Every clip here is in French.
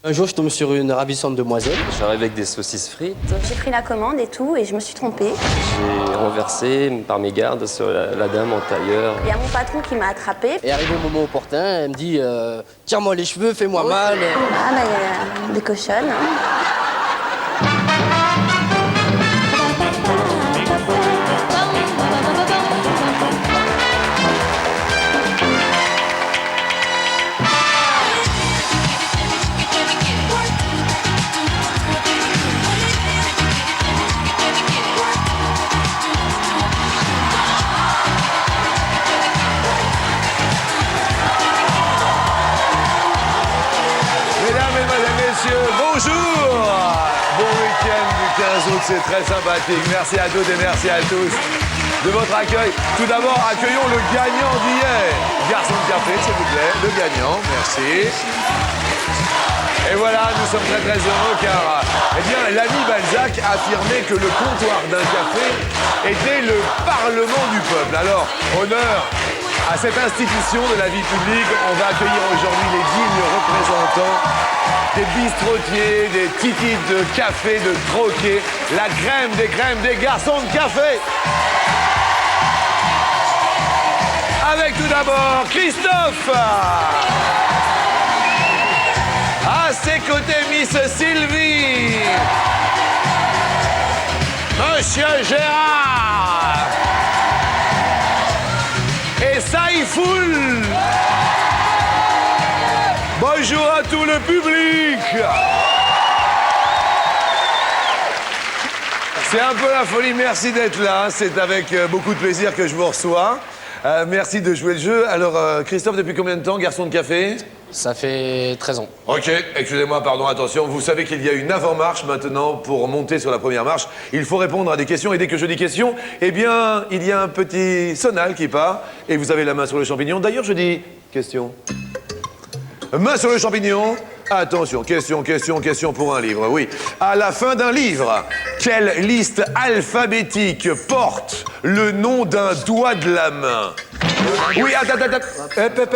Un jour, je tombe sur une ravissante demoiselle. J'arrive avec des saucisses frites. J'ai pris la commande et tout, et je me suis trompée. J'ai renversé par mes gardes sur la dame en tailleur. Il y a mon patron qui m'a attrapée. Et arrivé au moment opportun, elle me dit tire-moi les cheveux, fais-moi mal. Ah bah, il y a des cochonnes. Bonjour. Bon week-end du 15 août, c'est très sympathique. Merci à toutes et merci à tous de votre accueil. Tout d'abord, accueillons le gagnant d'hier. Garçon de café, s'il vous plaît. Le gagnant, merci. Et voilà, nous sommes très très heureux car, eh bien, l'ami Balzac affirmait que le comptoir d'un café était le parlement du peuple. Alors, honneur à cette institution de la vie publique, on va accueillir aujourd'hui les dignes représentants des bistrotiers, des titis de café, de troquets, la crème des garçons de café. Avec tout d'abord Christophe. À ses côtés, Miss Sylvie. Monsieur Gérard. Et Saïfoul. Bonjour à tout le public. C'est un peu la folie, merci d'être là. C'est avec beaucoup de plaisir que je vous reçois. Merci de jouer le jeu. Alors, Christophe, depuis combien de temps, garçon de café? Ça fait 13 ans. Ok, excusez-moi, pardon, attention. Vous savez qu'il y a une avant-marche maintenant pour monter sur la première marche. Il faut répondre à des questions et dès que je dis questions, eh bien, il y a un petit sonal qui part et vous avez la main sur le champignon. D'ailleurs, je dis question. Main sur le champignon. Attention, question pour un livre, oui. À la fin d'un livre, quelle liste alphabétique porte le nom d'un doigt de la main? Oui, attends.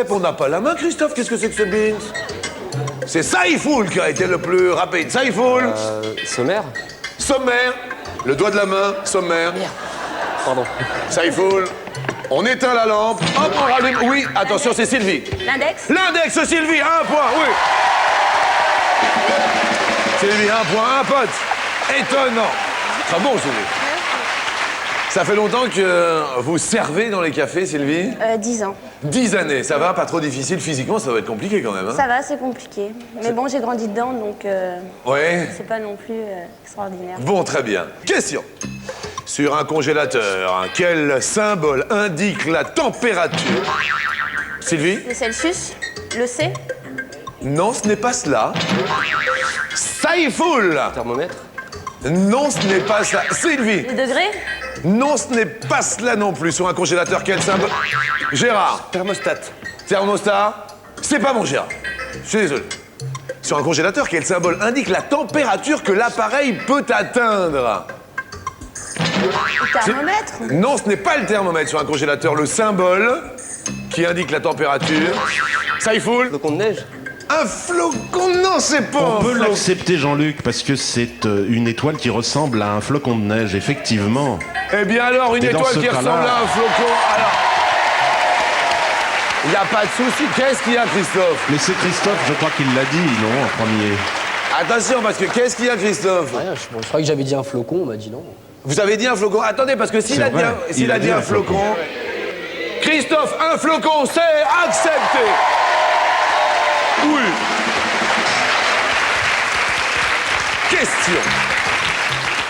On n'a pas la main, Christophe. Qu'est-ce que c'est que ce beans? C'est Saïfoul qui a été le plus rapide. Saïfoul. Sommaire. Sommaire. Le doigt de la main, sommaire. Merde. Pardon. Saïfoul. On éteint la lampe. Hop, on rallume. Oui, attention, c'est Sylvie. L'index. L'index, Sylvie, 1 point, oui. Sylvie, 1 point, un pote. Étonnant. Très bon, Sylvie. Ça fait longtemps que vous servez dans les cafés, Sylvie? 10 ans. 10 années, ça va? Pas trop difficile physiquement, ça va être compliqué quand même, hein? Ça va, c'est compliqué. Mais bon, j'ai grandi dedans, donc Ouais. c'est pas non plus extraordinaire. Bon, très bien. Question. Sur un congélateur, quel symbole indique la température? Sylvie? Le Celsius, le C. Non, ce n'est pas cela. Saïfoul! Thermomètre. Non, ce n'est pas ça. Sylvie? Les degrés. Non, ce n'est pas cela non plus. Sur un congélateur, quel symbole? Gérard? Thermostat. Thermostat? C'est pas mon Gérard. Je suis désolé. Sur un congélateur, quel symbole indique la température que l'appareil peut atteindre? Le thermomètre. Non, ce n'est pas le thermomètre sur un congélateur. Le symbole qui indique la température. Saïfoul? Flocon de neige. Un flocon? Non, c'est pas On un peut flocon. l'accepter, Jean-Luc, parce que c'est une étoile qui ressemble à un flocon de neige, effectivement. Eh bien alors, une Mais dans étoile ce qui cas-là- ressemble à un flocon. Alors, il n'y a pas de souci. Qu'est-ce qu'il y a, Christophe? Mais c'est Christophe, je crois qu'il l'a dit, non, en premier. Attention, parce que qu'est-ce qu'il y a, Christophe? Rien, je croyais que j'avais dit un flocon, on m'a dit non. Vous avez dit un flocon. Attendez, parce que s'il C'est a, dit vrai, un, s'il il a dit un flocon... Christophe, un flocon, c'est accepté. Oui. Question.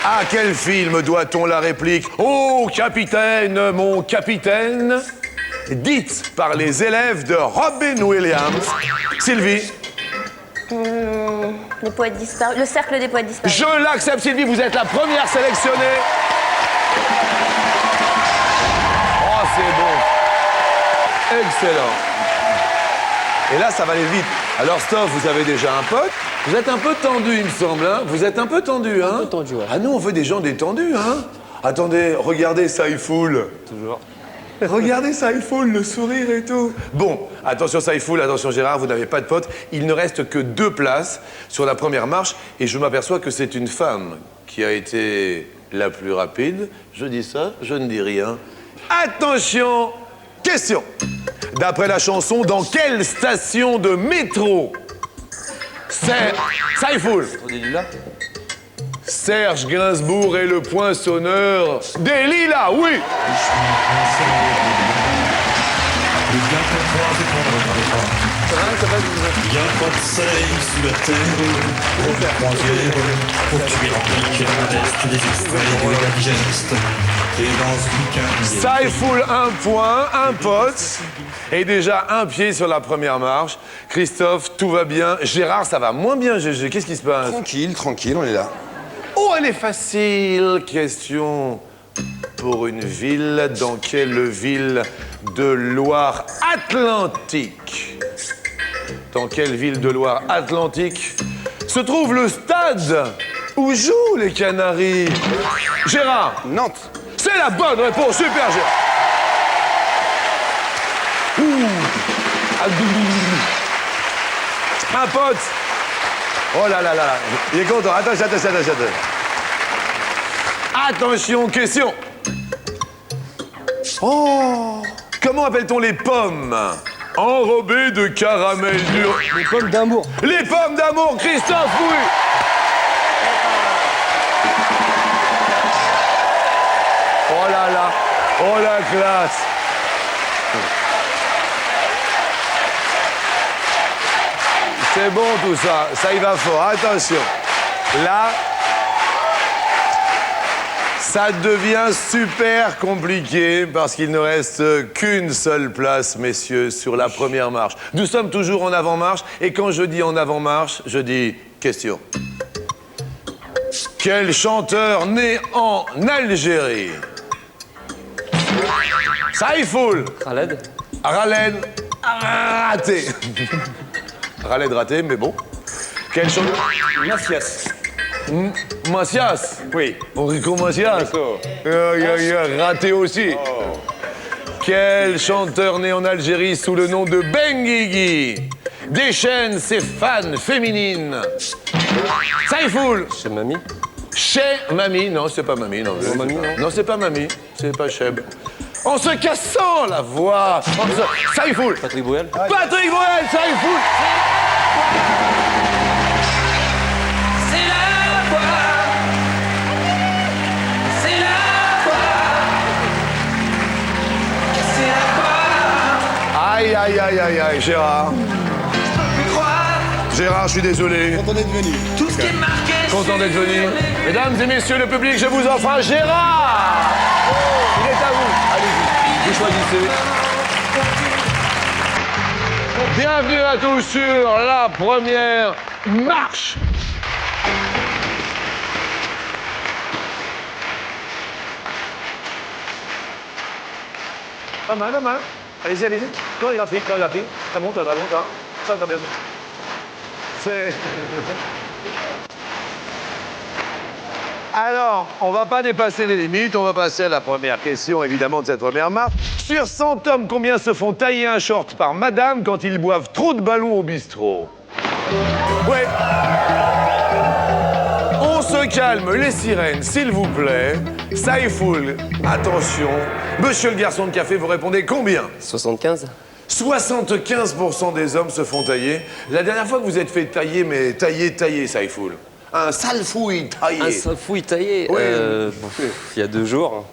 À quel film doit-on la réplique « Oh, capitaine, mon capitaine » dite par les élèves de Robin Williams? Sylvie? Les poètes disparus. Le cercle des poètes disparus. Je l'accepte, Sylvie, vous êtes la première sélectionnée. Oh, c'est bon. Excellent. Et là, ça va aller vite. Alors, Stoph, vous avez déjà un pote. Vous êtes un peu tendu, il me semble, hein? Vous êtes un peu tendu, hein? Un peu tendu, ouais. Ah, nous, on veut des gens détendus, hein? Attendez, regardez Saïfoul. Toujours. Regardez Saifoul, le sourire et tout. Bon, attention Saifoul, attention Gérard, vous n'avez pas de pote. Il ne reste que 2 places sur la première marche et je m'aperçois que c'est une femme qui a été la plus rapide. Je dis ça, je ne dis rien. Attention, question. D'après la chanson, dans quelle station de métro Saifoul Serge Gainsbourg est le poinçonneur des lilas, oui. Il y a pas de soleil sous la terre, pour faire croisière, pour tuer l'Amérique, l'Est, des extraits de la digeste. Et dans ce week-end... Saifoul, 1 point, un pote. Et déjà 1 pied sur la première marche. Christophe, tout va bien. Gérard, ça va moins bien, GG. Qu'est-ce qui se passe? Tranquille, tranquille, on est là. Oh, elle est facile. Question pour une ville. Dans quelle ville de Loire-Atlantique? Dans quelle ville de Loire-Atlantique se trouve le stade où jouent les Canaries? Gérard. Nantes. C'est la bonne réponse. Super, Gérard. Ouh. Un pote. Oh là là là là. Il est content. Attention. Attention, question. Oh. Comment appelle-t-on les pommes enrobées de caramel dur? Les pommes d'amour. Les pommes d'amour, Christophe, oui. Oh là là. Oh la classe. C'est bon tout ça, ça y va fort, attention. Là, ça devient super compliqué parce qu'il ne reste qu'une seule place, messieurs, sur la première marche. Nous sommes toujours en avant-marche et quand je dis en avant-marche, je dis question. Quel chanteur né en Algérie? Saifoul. Khaled. Khaled. Raté. Khaled raté, mais bon. Quel chanteur? Macias. Macias. Oui. Enrico Macias. D'accord. Raté aussi. Oh. Quel chanteur né en Algérie sous le nom de Benguigui déchaîne ses fans féminines? Saifoul. Chez Mamie. Chez Mamie. Non, c'est pas Mamie. Non, Mamie, non. Non, c'est pas Mamie. C'est pas Cheb. En se cassant la voix. Saifoul. Patrick Bruel. Patrick Bruel, Saifoul. Aïe, aïe, aïe, aïe, aïe, Gérard. Gérard, je suis désolé. Content d'être venu. Content d'être venu. Mesdames et messieurs, le public, je vous offre un Gérard. Il est à vous. Allez-y, vous choisissez. Bienvenue à tous sur la première marche. Pas mal, pas mal. Allez-y, allez-y. Chorégraphie. Ça monte, ça va, ça va bien. C'est... Alors, on va pas dépasser les limites, on va passer à la première question, évidemment, de cette première marche. Sur 100 hommes, combien se font tailler un short par madame quand ils boivent trop de ballons au bistrot? Ouais. On se calme, les sirènes, s'il vous plaît. Saifoul, attention. Monsieur le garçon de café, vous répondez combien? 75. 75% des hommes se font tailler. La dernière fois que vous êtes fait tailler, mais tailler, Saifoul. Un sale fouille taillé. Un safouille taillé. Oui. Il y a 2 jours,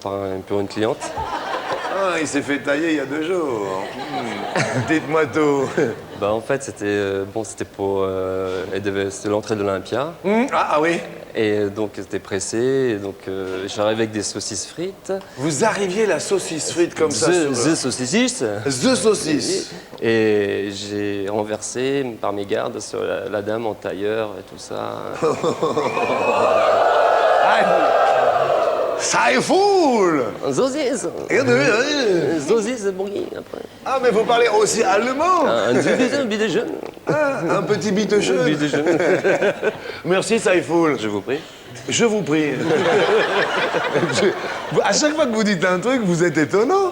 pour une cliente. Ah, il s'est fait tailler il y a 2 jours. Dites-moi tout. Bah en fait c'était pour c'était l'entrée de l'Olympia Ah oui. et donc c'était pressé et donc j'arrive avec des saucisses frites. Vous arriviez la saucisse frite comme ça sur The saucisses. The saucisse. Et j'ai renversé par mégarde sur la dame en tailleur et tout ça. Saifoul. Saucisses. Saucisses bourguignon après. Ah, mais vous parlez aussi allemand. Un bidet jeune. Ah, un petit bitecheux. Bidet jeune. Merci, Saifoul. Je vous prie. Je vous prie. À chaque fois que vous dites un truc, vous êtes étonnant.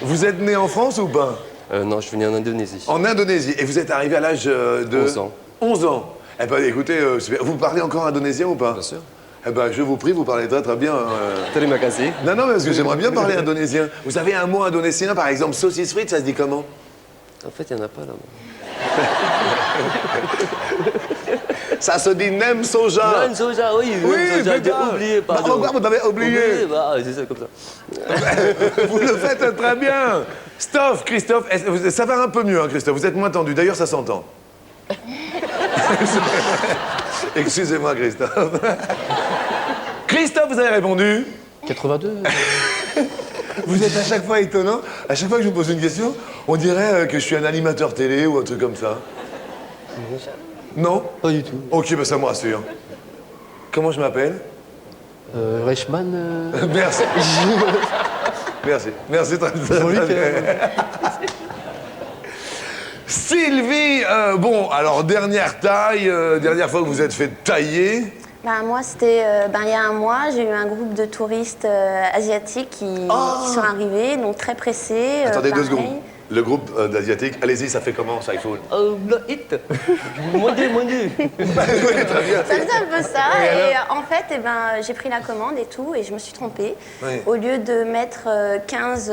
Vous êtes né en France ou pas? Non, je suis né en Indonésie. En Indonésie. Et vous êêtes arrivé à l'âge de... 11 ans. 11 ans. Eh ben, écoutez, vous parlez encore indonésien ou pas? Bien sûr. Eh ben, je vous prie, vous parlez très très bien. Terima kasih. Non, non, parce que j'aimerais bien parler indonésien. Vous avez un mot indonésien, par exemple, saucisse frite, ça se dit comment? En fait, il n'y en a pas là. Ça se dit nem soja. Nem soja, oui, Oui, nem soja, j'ai d'accord. oublié, pardon. Pourquoi vous avez oublié? Bah, c'est ça, comme ça. Vous le faites très bien. Stoph, Christophe, ça va un peu mieux, hein, Christophe. Vous êtes moins tendu. D'ailleurs, ça s'entend. Excusez-moi, Christophe. Christophe, vous avez répondu? 82. Vous êtes à chaque fois étonnant. À chaque fois que je vous pose une question, on dirait que je suis un animateur télé ou un truc comme ça. Non? Pas du tout. Ok, bah ça me rassure. Comment je m'appelle? Reichmann. Merci. Merci. Merci très bien. Sylvie, bon, alors dernière taille, dernière fois que vous êtes fait tailler. Ben, moi, c'était il y a un mois, j'ai eu un groupe de touristes asiatiques qui sont arrivés, donc très pressés. Attendez 2 pareil. secondes. Le groupe d'Asiatiques, allez-y, ça fait comment, Saïfoul? Hit. Mon Dieu. Oui, très bien. Ça faisait un peu ça. Et Et, alors en fait, j'ai pris la commande et tout, et je me suis trompée. Oui. Au lieu de mettre 15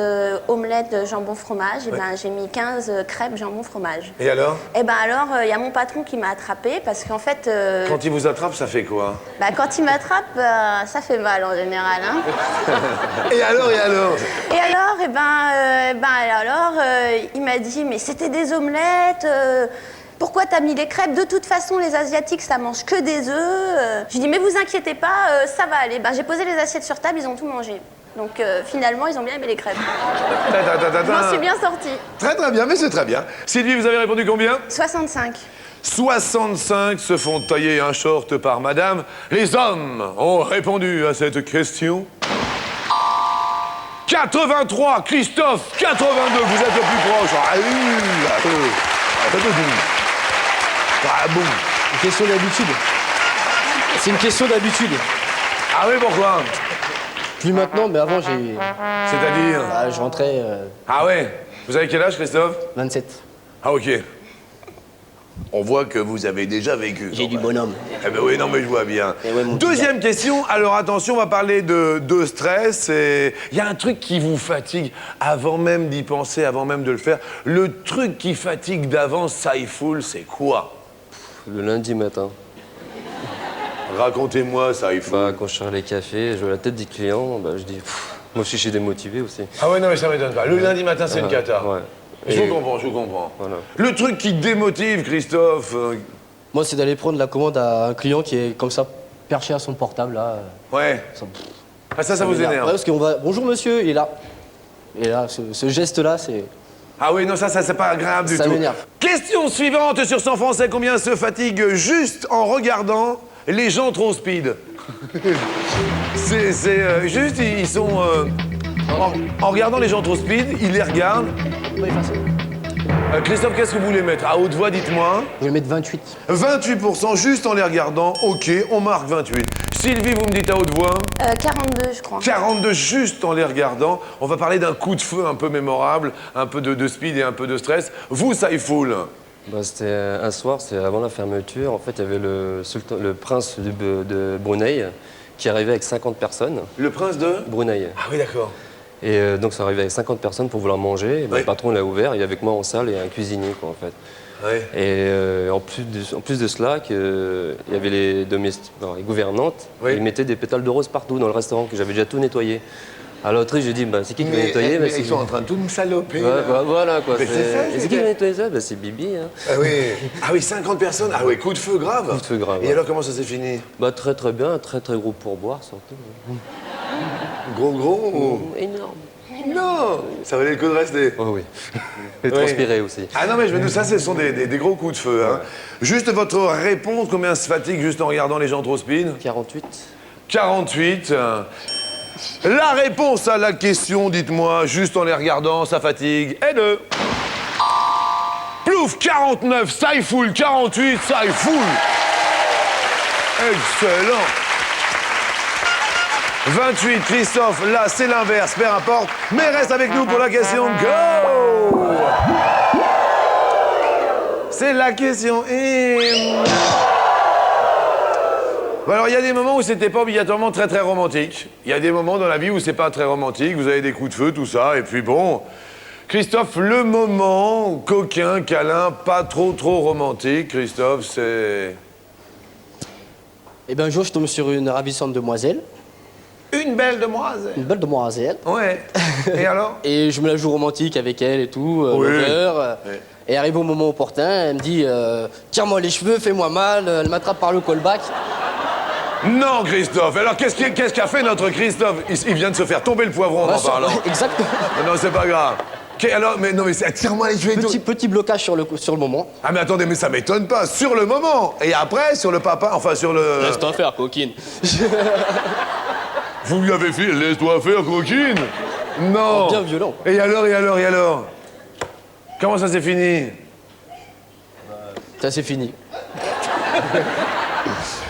omelettes jambon fromage, j'ai mis 15 crêpes jambon fromage. Et alors? Et alors, il y a mon patron qui m'a attrapée parce qu'en fait, Quand il vous attrape, ça fait quoi? quand il m'attrape, ça fait mal en général. Hein. Et alors, et alors? Et alors, il m'a dit, mais c'était des omelettes, pourquoi t'as mis les crêpes? De toute façon, les Asiatiques, ça mange que des œufs. J'ai dit, mais vous inquiétez pas, ça va aller. J'ai posé les assiettes sur table, ils ont tout mangé. Donc finalement, ils ont bien aimé les crêpes. Je m'en suis bien sortie. Très très bien, mais c'est très bien. Sylvie, vous avez répondu combien? 65. 65 se font tailler un short par madame. Les hommes ont répondu à cette question. 83, Christophe, 82, vous êtes le plus proche. Ah oui, bon. Une question d'habitude. C'est une question d'habitude. Ah oui, pourquoi? Plus maintenant, mais avant, C'est-à-dire? je rentrais Ah ouais. Vous avez quel âge, Christophe? 27. Ah ok. On voit que vous avez déjà vécu. J'ai du bonhomme. Eh ben oui, non mais je vois bien. Eh ouais, mon Deuxième question, alors attention, on va parler de stress. Il y a un truc qui vous fatigue avant même d'y penser, avant même de le faire. Le truc qui fatigue d'avance, Saïfoul, c'est quoi? Le lundi matin. Racontez-moi, Saïfoul. Quand je sors les cafés, je vois la tête du client, je dis, moi aussi je suis démotivé aussi. Ah ouais, non mais ça m'étonne pas. Le lundi matin, c'est une cata. Ouais. Je Et- vous comprends, je vous comprends. Voilà. Le truc qui démotive, Christophe. Moi, c'est d'aller prendre la commande à un client qui est comme ça, perché à son portable, là. Ouais. Ça, Ah ça vous m'énerve. énerve. Ouais, parce qu'on va... Bonjour, monsieur, il est là. Et là, ce geste-là, c'est... Ah oui, non, ça c'est pas agréable du Ça tout. m'énerve. Question suivante sur 100 Français. Combien se fatigue juste en regardant les gens trop speed? C'est juste, ils sont... en regardant les gens trop speed, ils les regardent. Pas effacer. Christophe, qu'est-ce que vous voulez mettre? À haute voix, dites-moi. Je vais mettre 28. 28% juste en les regardant. Ok, on marque 28. Sylvie, vous me dites à haute voix. 42, je crois. 42 juste en les regardant. On va parler d'un coup de feu un peu mémorable, un peu de speed et un peu de stress. Vous, Saïfoul? C'était un soir, c'était avant la fermeture. En fait, il y avait le prince de Brunei qui arrivait avec 50 personnes. Le prince de... Brunei. Ah oui, d'accord. Et donc, ça arrivait avec 50 personnes pour vouloir manger. Et Oui. le patron l'a ouvert, il y avait avec moi en salle et un cuisinier, quoi, en fait. Ouais. Et en plus de cela, il y avait les gouvernantes, Oui. ils mettaient des pétales de rose partout dans le restaurant, que j'avais déjà tout nettoyé. À l'autre, j'ai dit, c'est qui va nettoyer? mais C'est- ils sont en train de tout me saloper. Ouais, là. voilà, quoi. Mais c'est ça, Et c'est qui va nettoyer ça? C'est Bibi, hein. Ah oui, 50 personnes. Ah oui, coup de feu grave. Coup de feu grave, Et ouais. alors, comment ça s'est fini? Très très bien, un très très gros pourboire surtout. Gros Énorme. Non, ça valait le coup de rester. Oh oui. Et transpirer aussi. Ah non, mais ça, ce sont des gros coups de feu. Hein. Juste votre réponse, combien se fatigue juste en regardant les gens trop speed? 48. 48. La réponse à la question, dites-moi, juste en les regardant, ça fatigue, est de... Plouf, 49, Saïfoul, 48, Saïfoul. Excellent. 28, Christophe, là, c'est l'inverse, peu importe. Mais reste avec nous pour la question Go! C'est la question Bon, alors, il y a des moments où c'était pas obligatoirement très, très romantique. Il y a des moments dans la vie où c'est pas très romantique. Vous avez des coups de feu, tout ça. Et puis, bon... Christophe, le moment coquin, câlin, pas trop, trop romantique, Christophe, c'est... Et bien un jour, je tombe sur une ravissante demoiselle. Une belle demoiselle. Une belle demoiselle. Ouais. Et alors? Et je me la joue romantique avec elle et tout, Oui. l'odeur. Oui. Et arrive au moment opportun, elle me dit tire-moi les cheveux, fais-moi mal. Elle m'attrape par le callback. Non, Christophe. Alors, qu'est-ce qu'a fait notre Christophe? Il vient de se faire tomber le poivron en parlant. Exactement. Non, c'est pas grave. Alors, mais non, mais tire-moi les cheveux et tout. Petit blocage sur le moment. Ah, mais attendez, mais ça m'étonne pas. Sur le moment. Et après, sur le papa, enfin, sur le... Laisse-toi faire, coquine. Vous lui avez fait laisse-toi faire, coquine? Non. Bien violent. Et alors? Comment ça s'est fini? Ça, c'est fini.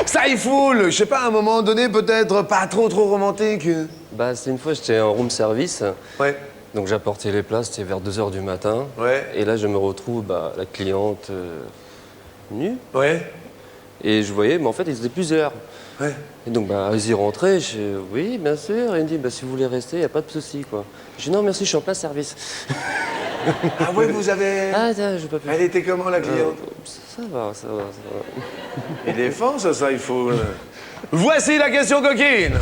Ça y foule. Je sais pas, à un moment donné, peut-être pas trop romantique. Bah, c'est une fois, j'étais en room service. Ouais. Donc j'apportais les plats, c'était vers 2h du matin. Ouais. Et là, je me retrouve, bah, la cliente nue. Ouais. Et je voyais, mais en fait, ils étaient plusieurs. Ouais. Et donc, bah, ils y rentraient. Oui, bien sûr. Et il me dit, bah, si vous voulez rester, il n'y a pas de souci, quoi. Je dis, non, merci, je suis en plein service. Ah ouais, vous avez... Ah, je peux pas. Elle était comment, la cliente? Ça va. Il défend, ça, il faut... Voici la question coquine.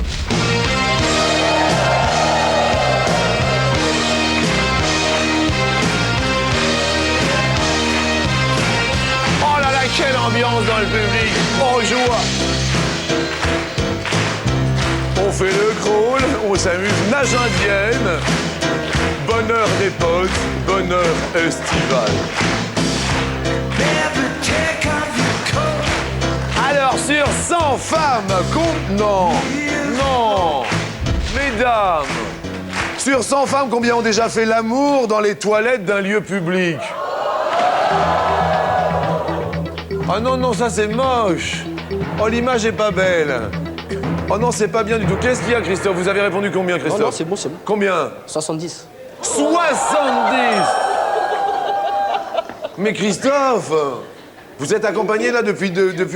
Oh là là, quelle ambiance dans le public. On joue. On fait le crawl, on s'amuse, nage indienne. Bonheur des potes, bonheur estival. Alors, sur 100 femmes, non, mesdames, sur 100 femmes, combien ont déjà fait l'amour dans les toilettes d'un lieu public? Ah non, ça c'est moche. Oh, l'image est pas belle. Oh non, c'est pas bien du tout. Qu'est-ce qu'il y a, Christophe? Vous avez répondu combien, Christophe? Non, c'est bon. Combien? 70. 70. Mais Christophe, vous êtes accompagné là depuis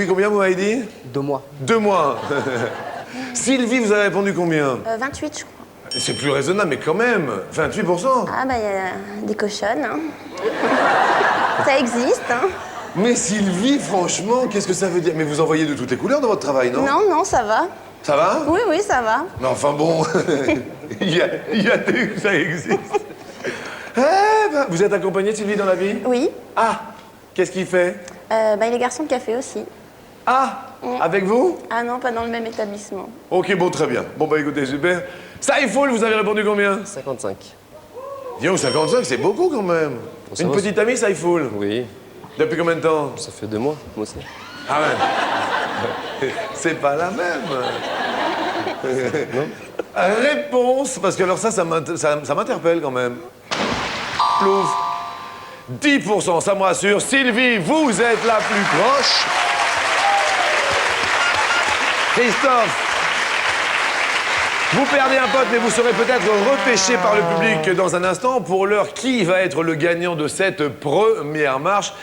combien, vous m'avez dit? 2 mois. 2 mois. Sylvie, vous avez répondu combien? 28, je crois. C'est plus raisonnable, mais quand même, 28%. Ah, bah, il y a des cochonnes, hein. Ça existe, hein. Mais Sylvie, franchement, qu'est-ce que ça veut dire? Mais vous en voyez de toutes les couleurs dans votre travail, non? Non, ça va. Ça va? Oui, ça va. Mais enfin bon, il y a des... ça existe. Eh ben, vous êtes accompagnée, Sylvie, dans la vie? Oui. Ah, qu'est-ce qu'il fait? Bah, il est garçon de café aussi. Ah, avec vous? Ah non, pas dans le même établissement. Ok, bon, très bien. Bon, bah écoutez, super. Ça, il faut, vous avez répondu combien? 55. Dis donc, 55, c'est beaucoup quand même. Bon, ça Une va, petite amie, ça, il faut. Oui, Depuis combien de temps? ça fait 2 mois, moi aussi. Ah ouais. C'est pas la même. Réponse, parce que alors ça m'interpelle quand même. Plouf. 10%, ça me rassure. Sylvie, vous êtes la plus proche. Christophe, vous perdez un pote, mais vous serez peut-être repêché par le public dans un instant. Pour l'heure, qui va être le gagnant de cette première marche?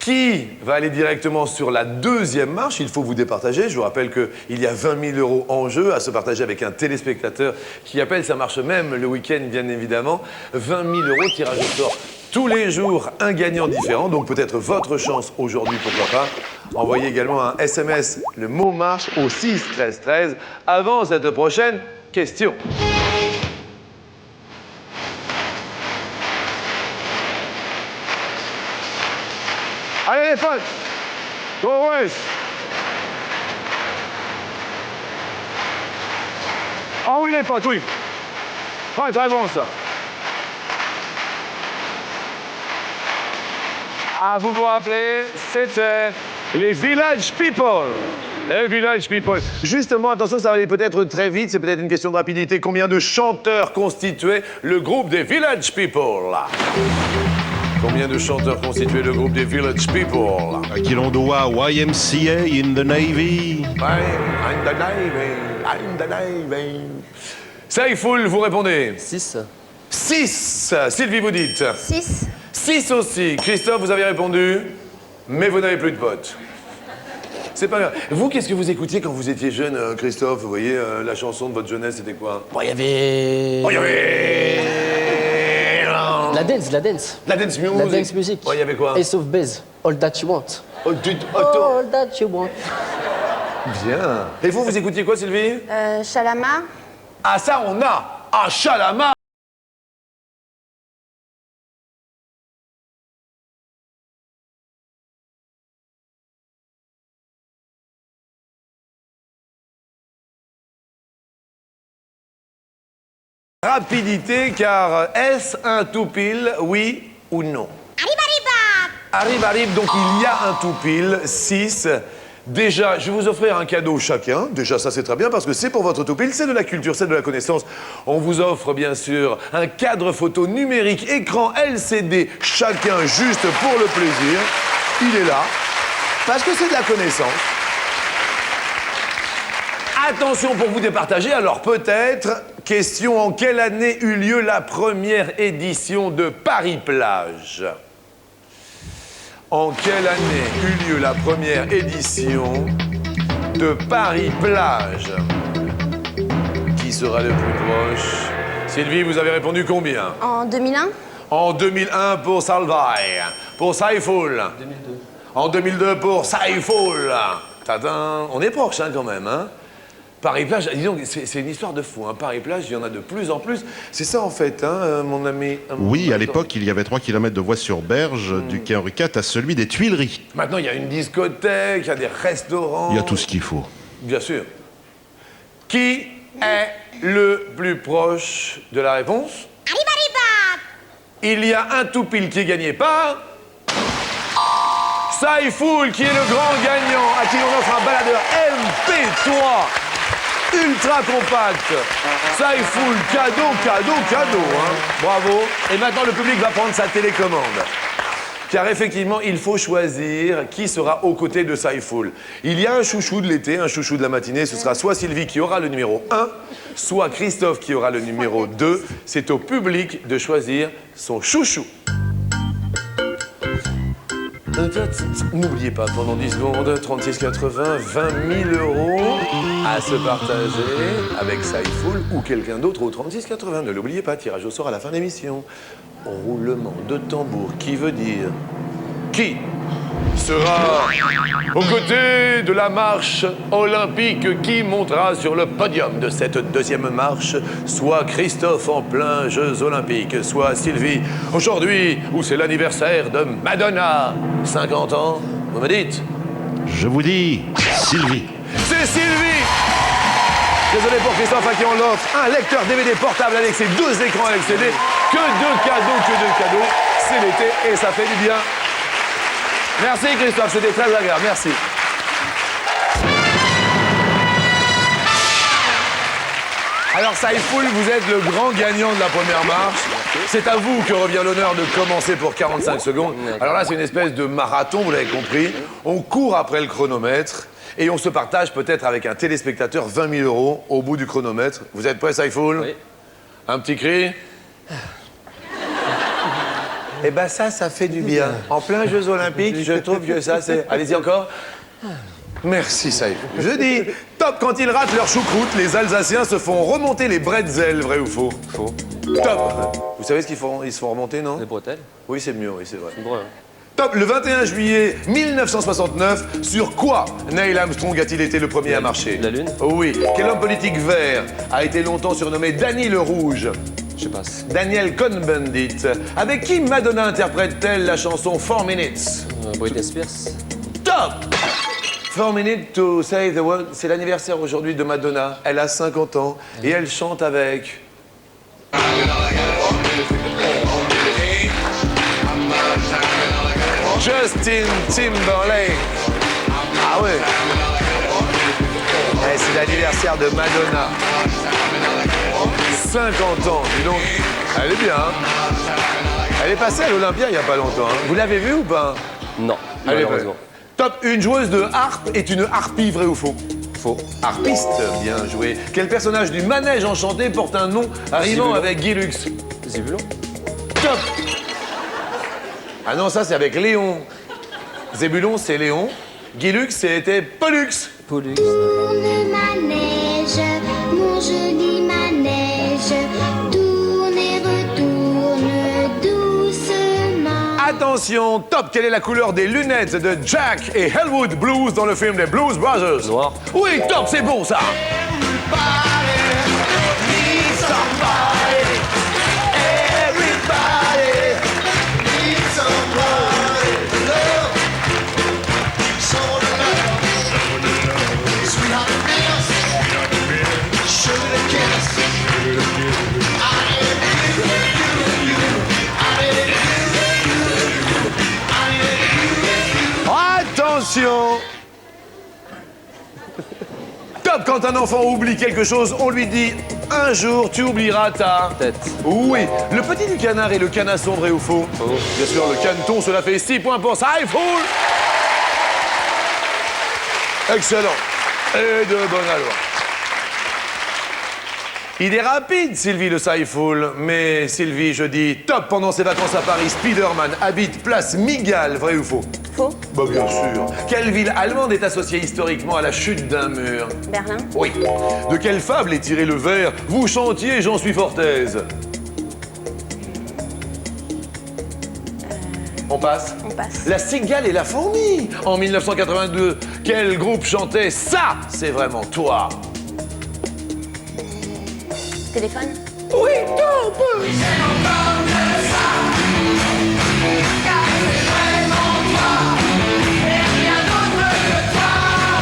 Qui va aller directement sur la deuxième marche? Il faut vous départager. Je vous rappelle qu'il y a 20 000 € en jeu à se partager avec un téléspectateur qui appelle. Ça marche même le week-end, bien évidemment. 20 000 €, tirage au sort tous les jours, un gagnant différent. Donc peut-être votre chance aujourd'hui, pourquoi pas. Envoyez également un SMS, le mot marche, au 6 13 13 avant cette prochaine question. Allez les potes, go West. Ah oui les potes, oui. Ouais, très bon ça. Ah, vous vous rappelez, c'était les Village People. Les Village People. Justement, attention, ça va aller peut-être très vite, c'est peut-être une question de rapidité. Combien de chanteurs constituaient le groupe des Village People là? Combien de chanteurs constituaient le groupe des Village People? À qui l'on doit YMCA in the Navy. I'm the Navy, I'm the Navy. Saïfoul, vous répondez 6. 6. Sylvie, vous dites 6. 6 aussi. Christophe, vous avez répondu, mais vous n'avez plus de potes. C'est pas grave. Vous, qu'est-ce que vous écoutiez quand vous étiez jeune, Christophe? Vous voyez, la chanson de votre jeunesse, c'était quoi? Bon, il y avait... Oh, il y avait... La dance, la dance. La dance music. La dance music. Ouais, il y avait quoi? Ace of Base, All That You Want. Oh, All That You Want. Bien. Et vous écoutiez quoi, Sylvie? Chalama. Ah, ça, on a. Ah, Chalama. Rapidité, car est-ce un tout pile, oui ou non? Arrive, donc il y a un tout pile, 6. Déjà, je vais vous offrir un cadeau chacun. Déjà, ça c'est très bien parce que c'est pour votre tout pile, c'est de la culture, c'est de la connaissance. On vous offre bien sûr un cadre photo numérique, écran LCD, chacun juste pour le plaisir. Il est là, parce que c'est de la connaissance. Attention pour vous départager, alors peut-être, question, en quelle année eut lieu la première édition de Paris-Plage? En quelle année eut lieu la première édition de Paris-Plage? Qui sera le plus proche? Sylvie, vous avez répondu combien? En 2001. En 2001 pour Salvaille. Pour Saïfoul. 2002. En 2002 pour Saïfoul. Tadam. On est proche, hein, quand même, hein? Paris-Plage, dis donc, c'est une histoire de fou, hein. Paris-Plage, il y en a de plus en plus. C'est ça, en fait, hein, mon ami. Oui, à l'époque, il y avait 3 km de voies sur berge, du quai Henri IV à celui des Tuileries. Maintenant, il y a une discothèque, il y a des restaurants. Il y a tout ce qu'il faut. Bien sûr. Qui est le plus proche de la réponse? Il y a un tout pile qui est gagné par... Saïfoul, qui est le grand gagnant, à qui on offre un baladeur MP3 ultra compact. Saïfoul, cadeau, hein. Bravo. Et maintenant, le public va prendre sa télécommande. Car effectivement, il faut choisir qui sera aux côtés de Saïfoul. Il y a un chouchou de l'été, un chouchou de la matinée. Ce sera soit Sylvie qui aura le numéro 1, soit Christophe qui aura le numéro 2. C'est au public de choisir son chouchou. N'oubliez pas, pendant 10 secondes, 36,80, 20 000 € à se partager avec Saïfoul ou quelqu'un d'autre au 36,80. Ne l'oubliez pas, tirage au sort à la fin de l'émission. Roulement de tambour, qui veut dire qui sera aux côtés de la marche olympique qui montera sur le podium de cette deuxième marche, soit Christophe en plein Jeux olympiques, soit Sylvie, aujourd'hui où c'est l'anniversaire de Madonna, 50 ans, vous me dites? Je vous dis, Sylvie. C'est Sylvie! Désolé pour Christophe à qui on l'offre, un lecteur DVD portable avec ses 2 écrans LCD, que de cadeaux, c'est l'été et ça fait du bien. Merci Christophe, c'était très agréable, merci. Alors Saïfoul, vous êtes le grand gagnant de la première marche. C'est à vous que revient l'honneur de commencer pour 45 secondes. Alors là, c'est une espèce de marathon, vous l'avez compris. On court après le chronomètre et on se partage peut-être avec un téléspectateur 20 000 € au bout du chronomètre. Vous êtes prêts, Saïfoul? Oui. Un petit cri? Eh ben ça fait du bien. En plein Jeux Olympiques, je trouve que ça, c'est... Allez-y encore. Merci, Saïfoul. Je dis, top, quand ils ratent leur choucroute, les Alsaciens se font remonter les bretzels, vrai ou faux? Faux. Top. Vous savez ce qu'ils font? Ils se font remonter, non? Les bretelles. Oui, c'est mieux, oui, c'est vrai. Bon, Top, le 21 juillet 1969, sur quoi Neil Armstrong a-t-il été le premier à marcher? La Lune. Oui. Quel homme politique vert a été longtemps surnommé Danny le Rouge? Je passe. Daniel Cohn-Bendit. Avec qui Madonna interprète-t-elle la chanson 4 Minutes? Britney Spears. Top! 4 Minutes to Say the Word. C'est l'anniversaire aujourd'hui de Madonna. Elle a 50 ans et elle chante avec... Justin Timberlake. Ah ouais. Eh, c'est l'anniversaire de Madonna. 50 ans, dis donc. Elle est bien, hein? Elle est passée à l'Olympia il n'y a pas longtemps. Hein. Vous l'avez vue ou pas? Non, Elle est malheureusement. Top, une joueuse de harpe est une harpie, vrai ou faux? Faux. Harpiste, bien joué. Quel personnage du manège enchanté porte un nom rimant Zébulon. avec Guy Lux? Zébulon. Top. Ah non, ça c'est avec Léon. Zébulon, c'est Léon. Guy Lux, c'était Pollux. Pollux. Tourne manège, mon joli manège, tourne et retourne doucement. Attention, top, quelle est la couleur des lunettes de Jack et Hellwood Blues dans le film des Blues Brothers? Noir. Oui, top, c'est bon ça. Attention. Top, quand un enfant oublie quelque chose, on lui dit « Un jour, tu oublieras ta... » Tête. Oui. Le petit du canard et le canasson, vrai ou faux? Faux. Bien sûr, le caneton, cela fait 6 points pour Saïfoul. Excellent. Et de bonne allure. Il est rapide, Sylvie le Saïfoul. Mais Sylvie, je dis top, pendant ses vacances à Paris, Spider-Man habite place Migal, vrai ou faux? Faux. Bah bien sûr. Quelle ville allemande est associée historiquement à la chute d'un mur? Berlin. Oui. De quelle fable est tiré le vers « Vous chantiez, j'en suis fort aise » On passe? On passe. La cigale et la fourmi. En 1982, quel groupe chantait « Ça, c'est vraiment toi » Téléphone. Oui, top.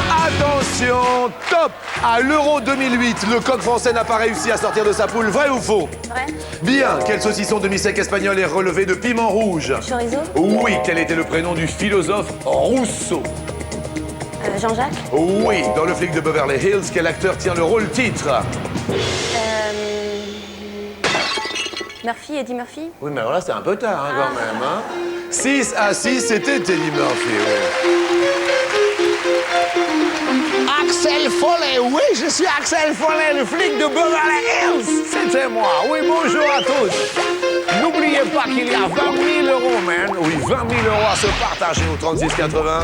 Attention, top. À l'Euro 2008, le coq français n'a pas réussi à sortir de sa poule, vrai ou faux? Vrai. Bien, quel saucisson demi-sec espagnol est relevé de piment rouge? Chorizo. Oui, quel était le prénom du philosophe Rousseau? Jean-Jacques. Oui, dans le flic de Beverly Hills, quel acteur tient le rôle titre? Murphy, Eddie Murphy. Oui, mais alors là, c'est un peu tard, hein, quand même. Hein. 6-6, c'était Eddie Murphy, oui. Axel Follet, oui, je suis Axel Follet, le flic de Beverly Hills. C'était moi. Oui, bonjour à tous. N'oubliez pas qu'il y a 20 000 euros, man. Oui, 20 000 euros à se partager au 36,80.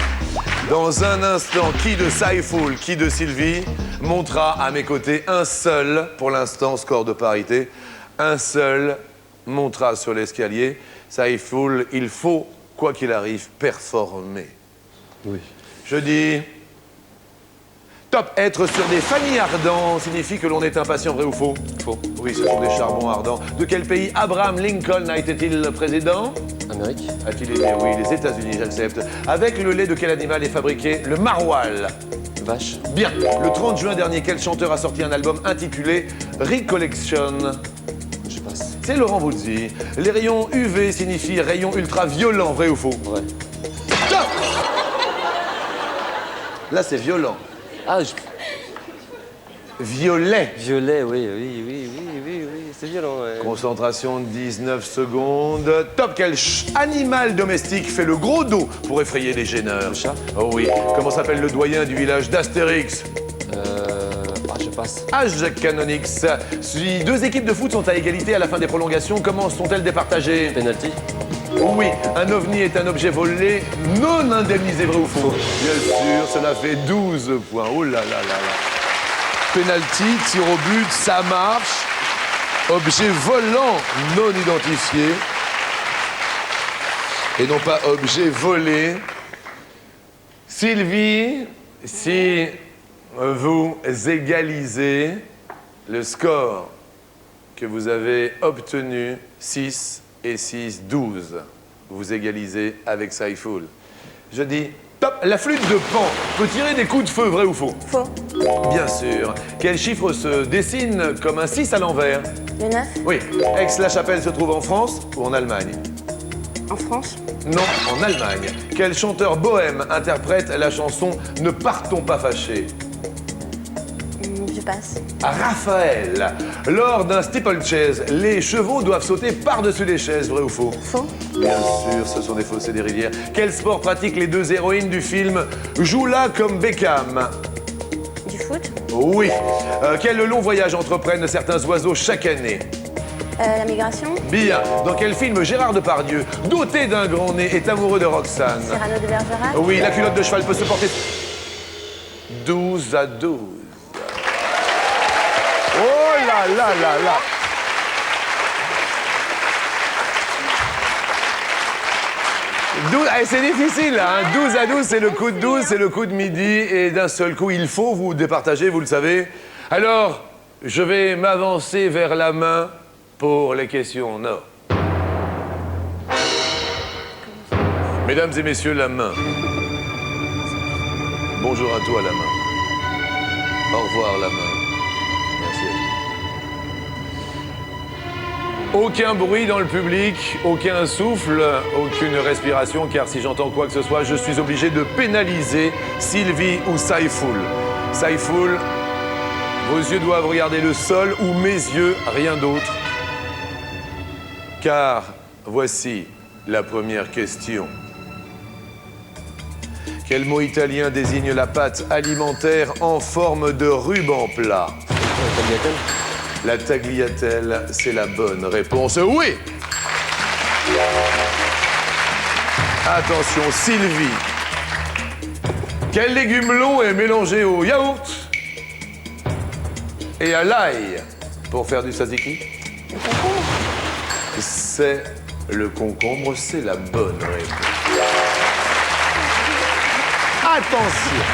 Dans un instant, qui de Saïfoul, qui de Sylvie montera à mes côtés un seul, pour l'instant, score de parité, un seul montera sur l'escalier. Saïfoul, il faut, quoi qu'il arrive, performer. Oui. Je dis... Top, être sur des familles ardents signifie que l'on est impatient, vrai ou faux? Faux. Oui, ce sont des charbons ardents. De quel pays Abraham Lincoln a été-il président? Amérique. A-t-il été? Oui, les États-Unis, j'accepte. Avec le lait de quel animal est fabriqué le maroilles? Vache. Bien. Le 30 juin dernier, quel chanteur a sorti un album intitulé Recollection? Je passe. C'est Laurent Voulzy. Les rayons UV signifient rayons ultra-violents, vrai ou faux? Vrai. Top! Là, c'est violent. Ah, Violet. violet, oui, c'est violent. Ouais. Concentration de 19 secondes. Top, quel animal domestique fait le gros dos pour effrayer les gêneurs? Le chat. Oh oui. Comment s'appelle le doyen du village d'Astérix? Je passe. H. Canonix. Si deux équipes de foot sont à égalité à la fin des prolongations, comment sont-elles départagées? Penalty. Oui, un ovni est un objet volé non indemnisé, vrai ou faux? Bien sûr, cela fait 12 points. Oh là là là là. Penalty, tir au but, ça marche. Objet volant non identifié. Et non pas objet volé. Sylvie, si vous égalisez le score que vous avez obtenu, 6 et 6, 12. Vous égalisez avec Saïfoul. Je dis, top, la flûte de Pan peut tirer des coups de feu, vrai ou faux? Faux. Bien sûr. Quel chiffre se dessine comme un 6 à l'envers? Le 9. Oui. Aix-la-Chapelle se trouve en France ou en Allemagne? En France. Non, en Allemagne. Quel chanteur bohème interprète la chanson « Ne partons pas fâchés » Je passe. Raphaël, lors d'un steeplechase, les chevaux doivent sauter par-dessus les chaises, vrai ou faux? Faux. Bien sûr, ce sont des fossés des rivières. Quel sport pratiquent les deux héroïnes du film Joue-la comme Beckham? Du foot. Oui. Quel long voyage entreprennent certains oiseaux chaque année? La migration. Bien. Dans quel film Gérard Depardieu, doté d'un grand nez, est amoureux de Roxane? Cyrano de Bergerac. Oui, la culotte de cheval peut se porter 12 à 12. Oh là là là là! C'est difficile, hein. 12 à 12, c'est le coup de 12, c'est le coup de midi, et d'un seul coup, il faut vous départager, vous le savez. Alors, je vais m'avancer vers la main pour les questions non. Mesdames et messieurs, la main. Bonjour à toi, la main. Au revoir, la main. Merci. Aucun bruit dans le public, aucun souffle, aucune respiration, car si j'entends quoi que ce soit, je suis obligé de pénaliser Sylvie ou Saïfoul. Saïfoul, vos yeux doivent regarder le sol ou mes yeux, rien d'autre. Car voici la première question. Quel mot italien désigne la pâte alimentaire en forme de ruban plat? La tagliatelle, c'est la bonne réponse. Oui! Attention, Sylvie. Quel légume long est mélangé au yaourt et à l'ail pour faire du tzatziki? C'est le concombre, c'est la bonne réponse. Attention!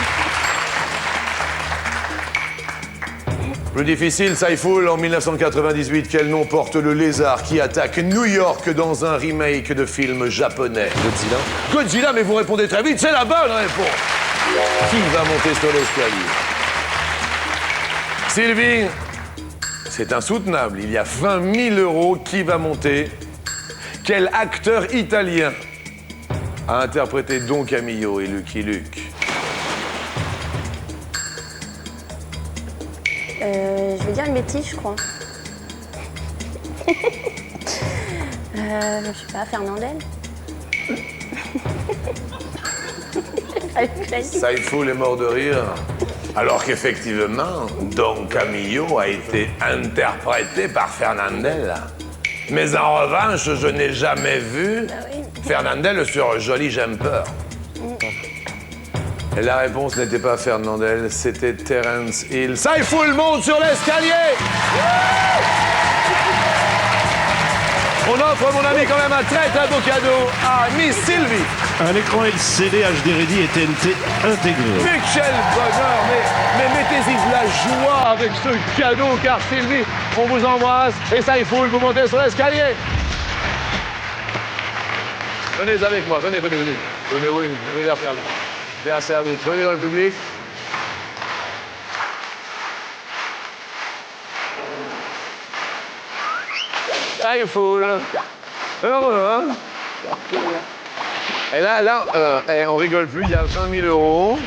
Plus difficile, Saïfoul, en 1998, quel nom porte le lézard qui attaque New York dans un remake de film japonais? Godzilla. Godzilla, mais vous répondez très vite, c'est la bonne réponse! Qui va monter sur l'escalier? Sylvie, c'est insoutenable, il y a 20 000 euros. Qui va monter? Quel acteur italien a interprété Don Camillo et Lucky Luke? Je vais dire le métis, je crois. Je sais pas, Fernandel. Saïfoul est mort de rire, alors qu'effectivement, Don Camillo a été interprété par Fernandel. Mais en revanche, je n'ai jamais vu Fernandel sur Joli Jumper. Et la réponse n'était pas Fernandel, c'était Terence Hill. Saïfoul monte sur l'escalier! On offre, mon ami, quand même un très très beau cadeau à Miss Sylvie. Un écran LCD HD Ready et TNT intégré. Mais quel bonheur! Mais mettez-y de la joie avec ce cadeau, car Sylvie, on vous embrasse. Et Saïfoul, vous montez sur l'escalier. Venez avec moi, venez. Venez vers faire. Bien servi. Venez dans le public. Saïfoul. Heureux, hein? Et là, on rigole plus, il y a 20 000 euros.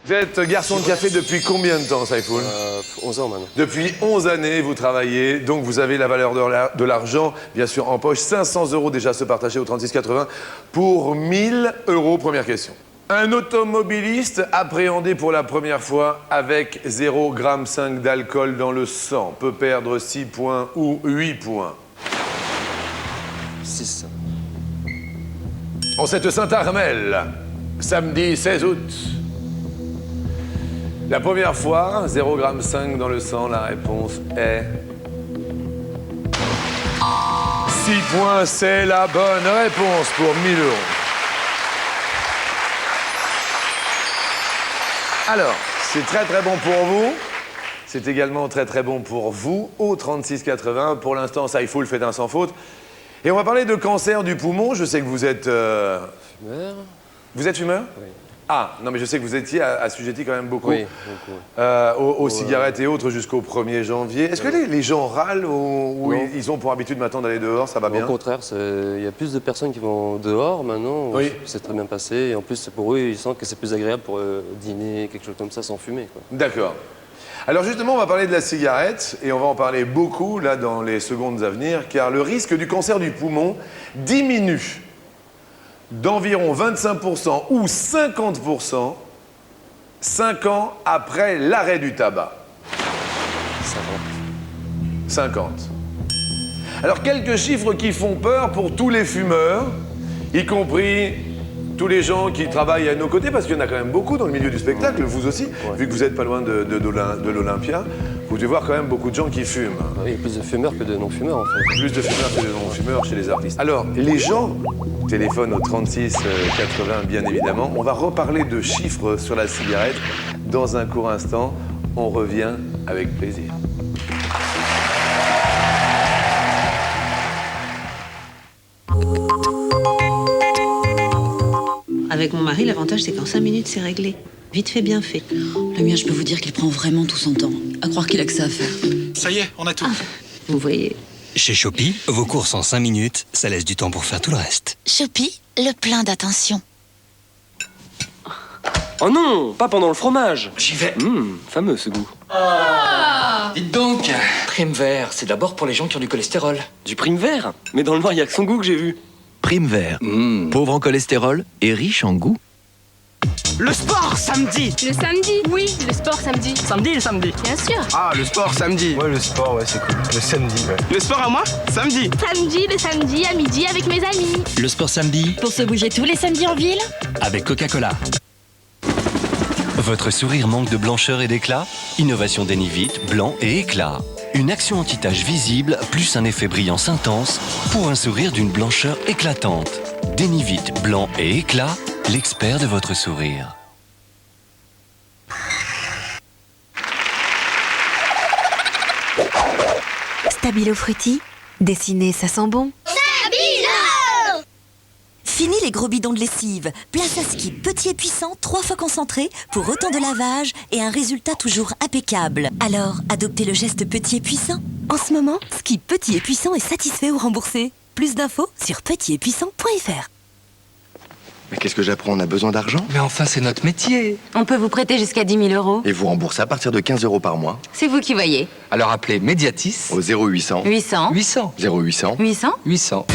Vous êtes garçon de café depuis combien de temps, Saïfoul? 11 ans maintenant. Depuis 11 années, vous travaillez, donc vous avez la valeur de l'argent, bien sûr, en poche. 500 euros déjà se partager au 36,80 pour 1 000 euros. Première question. Un automobiliste appréhendé pour la première fois avec 0,5 g d'alcool dans le sang peut perdre 6 points ou 8 points. 6. En cette Saint-Armel, samedi 16 août. La première fois, 0,5 g dans le sang, la réponse est... 6 points, c'est la bonne réponse pour 1 000 euros. Alors, c'est très très bon pour vous. C'est également très très bon pour vous au 36,80. Pour l'instant, Saïfoul fait un sans faute. Et on va parler de cancer du poumon. Je sais que vous êtes... Fumeur. Vous êtes fumeur? Oui. Ah, non mais je sais que vous étiez assujetti quand même beaucoup, Oui, beaucoup. aux cigarettes et autres jusqu'au 1er janvier. Est-ce que les gens râlent ou Non. ils ont pour habitude maintenant d'aller dehors? Ça va bien? Au contraire, il y a plus de personnes qui vont dehors maintenant. Oui. C'est très bien passé. Et en plus, pour eux, ils sentent que c'est plus agréable pour dîner, quelque chose comme ça, sans fumer, quoi. D'accord. Alors justement, on va parler de la cigarette et on va en parler beaucoup là dans les secondes à venir, car le risque du cancer du poumon diminue d'environ 25% ou 50% 5 ans après l'arrêt du tabac. 50. Alors quelques chiffres qui font peur pour tous les fumeurs, y compris tous les gens qui travaillent à nos côtés, parce qu'il y en a quand même beaucoup dans le milieu du spectacle, vous aussi, vu que vous n'êtes pas loin de l'Olympia, vous devez voir quand même beaucoup de gens qui fument. Oui, il y a plus de fumeurs que de non-fumeurs en fait. Plus de fumeurs que de non-fumeurs chez les artistes. Alors, les gens téléphonent au 36 80, bien évidemment. On va reparler de chiffres sur la cigarette dans un court instant. On revient avec plaisir. Avec mon mari, l'avantage, c'est qu'en 5 minutes, c'est réglé. Vite fait, bien fait. Le mien, je peux vous dire qu'il prend vraiment tout son temps. À croire qu'il a que ça à faire. Ça y est, on a tout. Vous voyez. Chez Shopee, vos courses en 5 minutes, ça laisse du temps pour faire tout le reste. Shopee, le plein d'attention. Oh non, pas pendant le fromage. J'y vais. Fameux ce goût. Dites donc, Prime Vert, c'est d'abord pour les gens qui ont du cholestérol. Du prime vert. Mais dans le noir, il y a que son goût que j'ai vu. Prime Vert, pauvre en cholestérol et riche en goût. Le sport, samedi. Le samedi. Oui, le sport samedi. Samedi, le samedi. Bien sûr. Ah, le sport samedi. Ouais, le sport, ouais, c'est cool. Le samedi, ouais. Le sport à moi, samedi. Samedi, le samedi à midi avec mes amis. Le sport samedi. Pour se bouger tous les samedis en ville. Avec Coca-Cola. Votre sourire manque de blancheur et d'éclat? Innovation Denivite, blanc et éclat. Une action anti-tache visible, plus un effet brillance intense, pour un sourire d'une blancheur éclatante. Denivite, blanc et éclat, l'expert de votre sourire. Stabilo Frutti, dessiner ça sent bon. Stabilo! Fini les gros bidons de lessive. Place à Skip petit et puissant, 3 fois concentré, pour autant de lavage et un résultat toujours impeccable. Alors, adoptez le geste petit et puissant. En ce moment, Skip petit et puissant est satisfait ou remboursé. Plus d'infos sur petitetpuissant.fr. Mais qu'est-ce que j'apprends? On a besoin d'argent? Mais enfin, c'est notre métier. On peut vous prêter jusqu'à 10 000 euros. Et vous remboursez à partir de 15 € par mois. C'est vous qui voyez. Alors appelez Mediatis Au 0800 800 800 0800 800 800.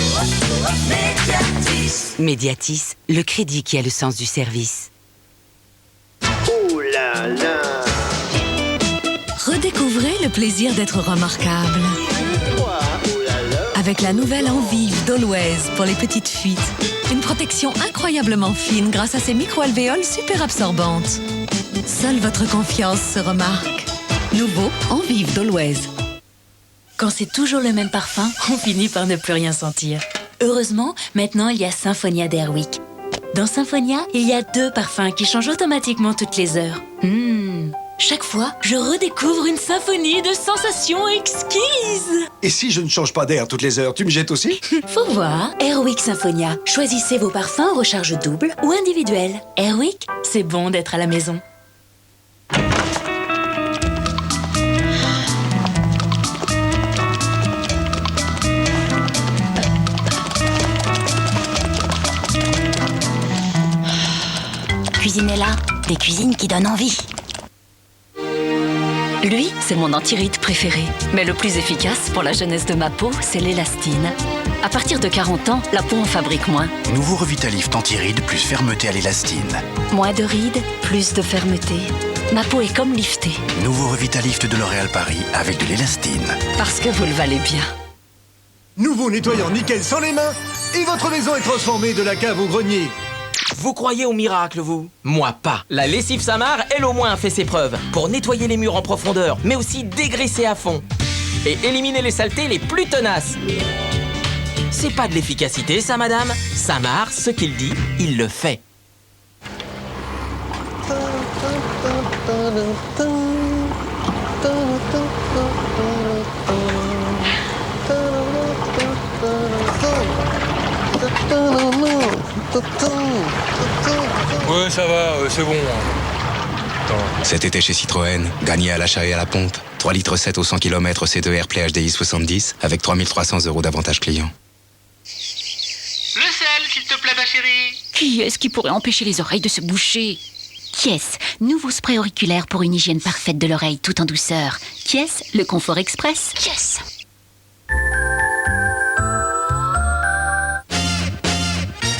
Mediatis, le crédit qui a le sens du service. Oh là là. Redécouvrez le plaisir d'être remarquable. Avec la nouvelle Envive d'Always pour les petites fuites. Une protection incroyablement fine grâce à ses micro-alvéoles super absorbantes. Seule votre confiance se remarque. Nouveau Envive d'Always. Quand c'est toujours le même parfum, on finit par ne plus rien sentir. Heureusement, maintenant, il y a Symphonia d'Airwick. Dans Symphonia, il y a 2 parfums qui changent automatiquement toutes les heures. Chaque fois, je redécouvre une symphonie de sensations exquises. Et si je ne change pas d'air toutes les heures, tu me jettes aussi? Faut voir. Airwick Symphonia. Choisissez vos parfums en recharge double ou individuelle. Airwick, c'est bon d'être à la maison. Cuisinella, des cuisines qui donnent envie. Lui, c'est mon anti-rides préféré. Mais le plus efficace pour la jeunesse de ma peau, c'est l'élastine. À partir de 40 ans, la peau en fabrique moins. Nouveau Revitalift anti-rides plus fermeté à l'élastine. Moins de rides, plus de fermeté. Ma peau est comme liftée. Nouveau Revitalift de L'Oréal Paris avec de l'élastine. Parce que vous le valez bien. Nouveau nettoyant nickel sans les mains, et votre maison est transformée de la cave au grenier. Vous croyez au miracle, vous? Moi pas. La lessive Samar, elle au moins a fait ses preuves. Pour nettoyer les murs en profondeur, mais aussi dégraisser à fond. Et éliminer les saletés les plus tenaces. C'est pas de l'efficacité, ça, madame. Samar, ce qu'il dit, il le fait. Ouais, ça va, c'est bon. Cet été chez Citroën, gagnez à l'achat et à la pompe. 3,7 litres au 100 km C2R Play HDI 70 avec 3 300 € d'avantage client. Le sel, s'il te plaît, ma chérie. Qui est-ce qui pourrait empêcher les oreilles de se boucher? Kies, nouveau spray auriculaire pour une hygiène parfaite de l'oreille tout en douceur. Kies, le confort express. Kies.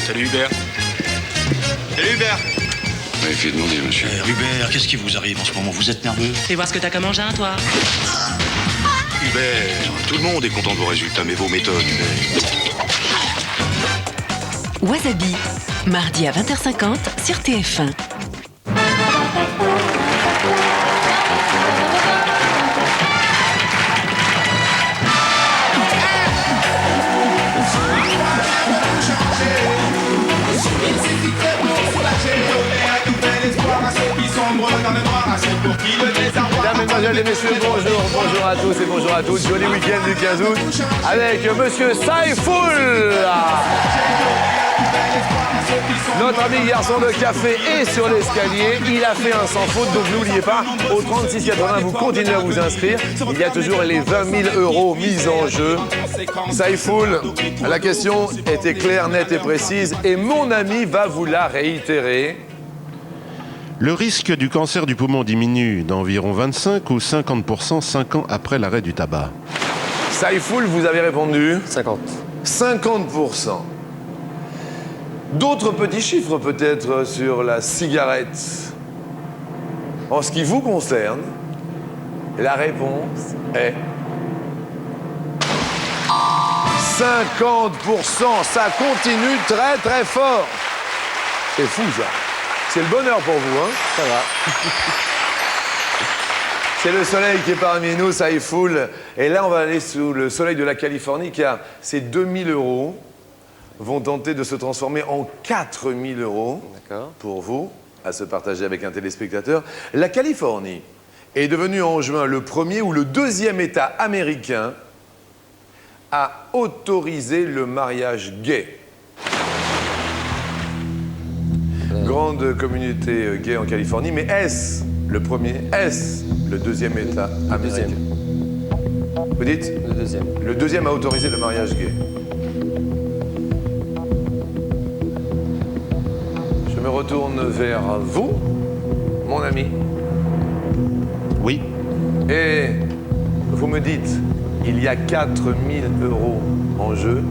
Salut Hubert. Salut Hubert. Vous m'avez fait demander, monsieur. Hubert, qu'est-ce qui vous arrive en ce moment? Vous êtes nerveux? Fais voir ce que t'as qu'à manger, hein, toi. Hubert, tout le monde est content de vos résultats, mais vos méthodes, Hubert. Wasabi, mardi à 20h50 sur TF1. Mesdames, mesdemoiselles et messieurs, bonjour à tous et bonjour à toutes. Joli week-end du 15 août avec monsieur Saïfoul. Notre ami garçon de café est sur l'escalier. Il a fait un sans faute, donc n'oubliez pas, au 36,80, vous continuez à vous inscrire. Il y a toujours les 20 000 € mis en jeu. Saïfoul, la question était claire, nette et précise, et mon ami va vous la réitérer. Le risque du cancer du poumon diminue d'environ 25 ou 50% 5 ans après l'arrêt du tabac. Saïfoul, vous avez répondu 50. 50%. D'autres petits chiffres peut-être sur la cigarette. En ce qui vous concerne, la réponse est 50%. Ça continue très très fort. C'est fou ça. C'est le bonheur pour vous, hein? Ça va. C'est le soleil qui est parmi nous, Saïfoul. Et là, on va aller sous le soleil de la Californie, car ces 2 000 € vont tenter de se transformer en 4 000 € pour vous, à se partager avec un téléspectateur. La Californie est devenue en juin le premier ou le deuxième État américain à autoriser le mariage gay. Grande communauté gay en Californie, mais est-ce le premier, est-ce le deuxième État américain? Vous dites? Le deuxième. Le deuxième a autorisé le mariage gay. Je me retourne vers vous, mon ami. Oui. Et vous me dites, il y a 4 000 € en jeu.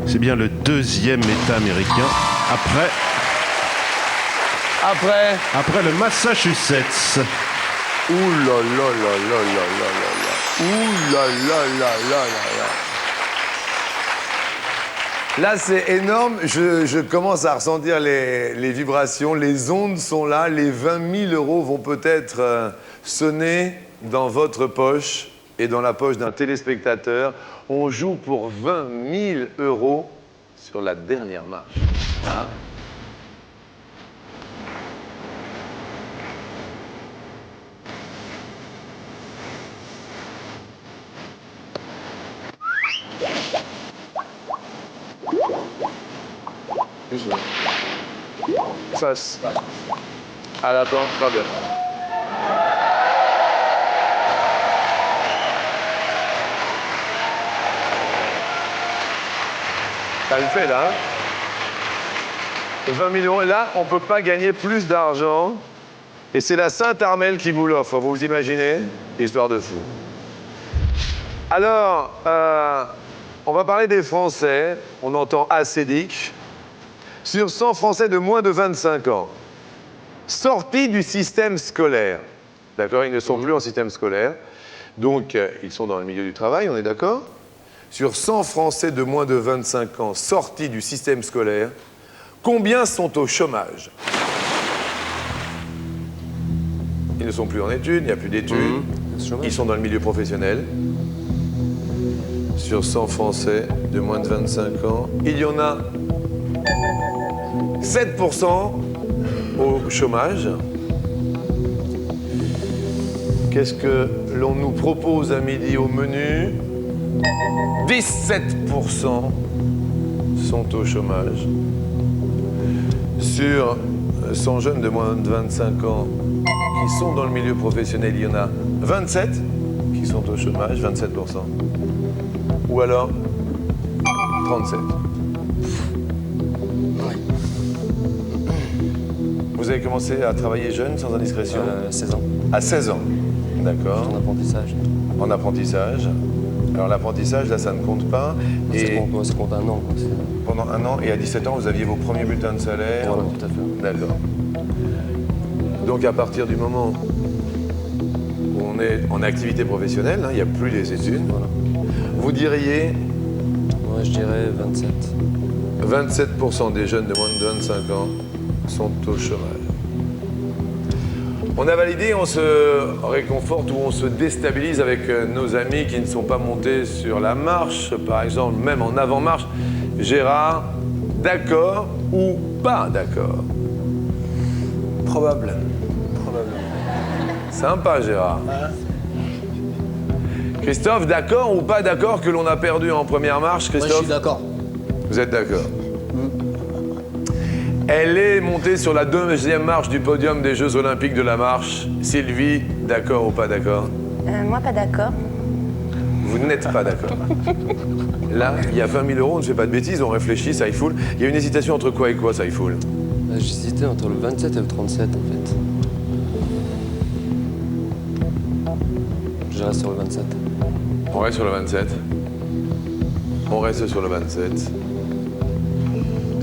C'est bien le deuxième État américain après le Massachusetts. Ouh là là là là là là là. Ouh là là là là là. Là, c'est énorme. Je commence à ressentir les vibrations. Les ondes sont là. Les 20 000 € vont peut-être sonner dans votre poche et dans la poche d'un téléspectateur. On joue pour 20 000 € sur la dernière marche. Hein? Face. À la porte, très bien. Ça le fait là. 20 000 €. Là, on ne peut pas gagner plus d'argent. Et c'est la Sainte-Armelle qui vous l'offre. Vous imaginez? Histoire de fou. Alors, on va parler des Français. On entend ACDIC. Sur 100 Français de moins de 25 ans, sortis du système scolaire. D'accord? Ils ne sont plus en système scolaire. Donc, ils sont dans le milieu du travail, on est d'accord? Sur 100 Français de moins de 25 ans sortis du système scolaire, combien sont au chômage? Ils ne sont plus en études, il n'y a plus d'études. Ils sont dans le milieu professionnel. Sur 100 Français de moins de 25 ans, il y en a 7% au chômage. Qu'est-ce que l'on nous propose à midi au menu? 17% sont au chômage. Sur 100 jeunes de moins de 25 ans qui sont dans le milieu professionnel, il y en a 27 qui sont au chômage, 27%. Ou alors 37. Vous Vous avez commencé à travailler jeune, sans indiscrétion 16 ans. À 16 ans, d'accord. En apprentissage. En apprentissage. Alors l'apprentissage, là, ça ne compte pas. Ça compte un an. Pendant un an, et à 17 ans, vous aviez vos premiers bulletins de salaire. Voilà, tout à fait. D'accord. Donc à partir du moment où on est en activité professionnelle, hein, il n'y a plus les études, voilà. Vous diriez... Moi, je dirais 27. 27% des jeunes de moins de 25 ans sont au chômage. On a validé, on se réconforte ou on se déstabilise avec nos amis qui ne sont pas montés sur la marche, par exemple, même en avant-marche. Gérard, d'accord ou pas d'accord? Probable. Sympa, Gérard. Christophe, d'accord ou pas d'accord que l'on a perdu en première marche, Christophe? Moi, je suis d'accord. Vous êtes d'accord? Elle est montée sur la deuxième marche du podium des Jeux Olympiques de la marche. Sylvie, d'accord ou pas d'accord? Moi, pas d'accord. Vous n'êtes pas d'accord. Là, il y a 20 000 €, on ne fait pas de bêtises, on réfléchit, ça y fout. Il y a une hésitation entre quoi et quoi, ça y fout? J'hésitais entre le 27 et le 37, en fait. Je reste sur le 27. On reste sur le 27. On reste sur le 27.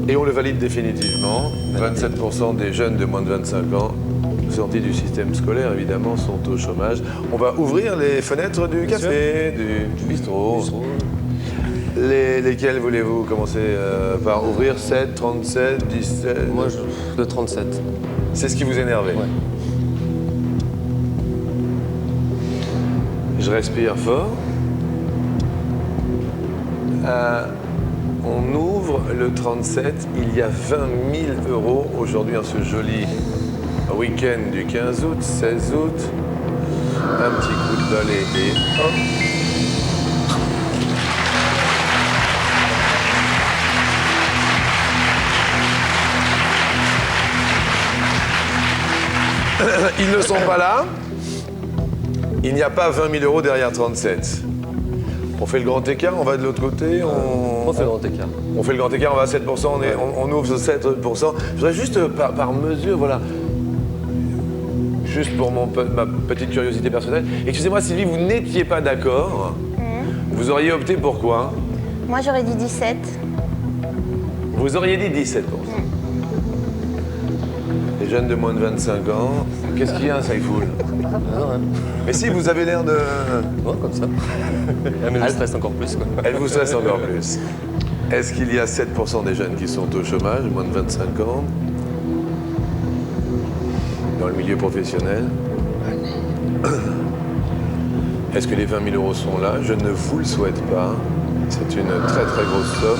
Et on le valide définitivement. 27% des jeunes de moins de 25 ans, sortis du système scolaire, évidemment, sont au chômage. On va ouvrir les fenêtres du café, du bistrot. Lesquelles voulez-vous commencer par ouvrir? 7, 37, 17? Moi, le 37. C'est ce qui vous énervait? Ouais. Je respire fort. On ouvre le 37. Il y a 20 000 € aujourd'hui en ce joli week-end du 15 août, 16 août. Un petit coup de balai et hop. Ils ne sont pas là. Il n'y a pas 20 000 € derrière 37. On fait le grand écart, on va de l'autre côté. On fait le grand écart. On fait le grand écart, on va à 7%, on ouvre ce 7%. Je voudrais juste par mesure, voilà. Juste pour ma petite curiosité personnelle. Excusez-moi Sylvie, vous n'étiez pas d'accord. Vous auriez opté pour quoi? Moi, j'aurais dit 17. Vous auriez dit 17%. Les jeunes de moins de 25 ans, qu'est-ce qu'il y a, Saïfoul? Mais si, vous avez l'air de... Ouais, comme ça. Elle me stresse encore plus, quoi. Elle vous stresse encore plus. Est-ce qu'il y a 7% des jeunes qui sont au chômage, moins de 25 ans, dans le milieu professionnel? Est-ce que les 20 000 € sont là? Je ne vous le souhaite pas. C'est une très très grosse somme.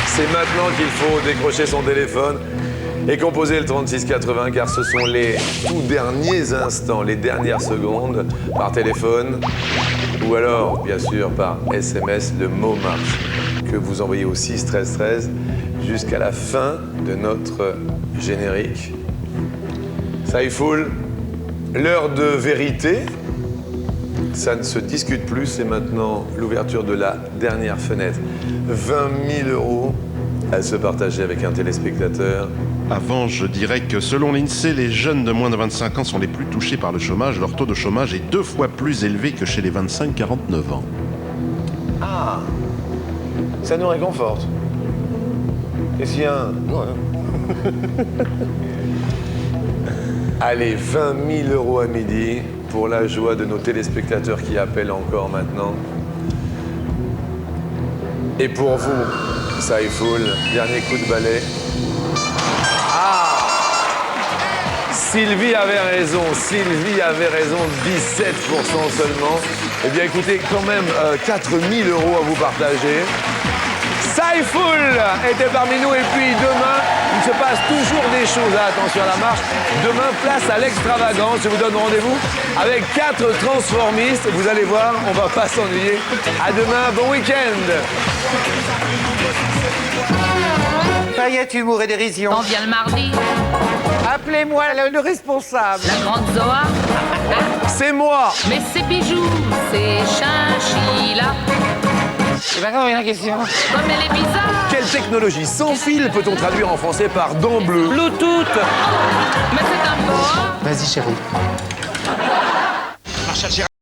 C'est maintenant qu'il faut décrocher son téléphone et composer le 3680 car ce sont les tout derniers instants, les dernières secondes par téléphone ou alors, bien sûr, par SMS, le mot marche que vous envoyez au 6 13 13 jusqu'à la fin de notre générique. Saïfoul, l'heure de vérité, ça ne se discute plus, c'est maintenant l'ouverture de la dernière fenêtre. 20 000 € à se partager avec un téléspectateur. Avant, je dirais que selon l'INSEE, les jeunes de moins de 25 ans sont les plus touchés par le chômage. Leur taux de chômage est 2 fois plus élevé que chez les 25-49 ans. Ah, ça nous réconforte. Est-ce qu'il y a un... Allez, 20 000 € à midi pour la joie de nos téléspectateurs qui appellent encore maintenant. Et pour vous, Saïfoul, dernier coup de balai. Ah! Sylvie avait raison, 17% seulement. Eh bien écoutez, quand même 4 000 € à vous partager. Saïfoul était parmi nous et puis demain, il se passe toujours des choses. Attention à la marche. Demain, place à l'extravagance. Je vous donne rendez-vous avec 4 transformistes. Vous allez voir, on va pas s'ennuyer. À demain, bon week-end. Paillettes, humour et dérision. On vient le mardi. Appelez-moi le responsable. La grande Zoa. C'est moi. Mais c'est Bijoux, c'est chinchilla. J'ai pas compris la question. Comme elle est bizarre. Quelle technologie sans fil peut-on traduire en français par dents bleues? Bluetooth. Mais c'est un boa. Vas-y, chérie. Marshall,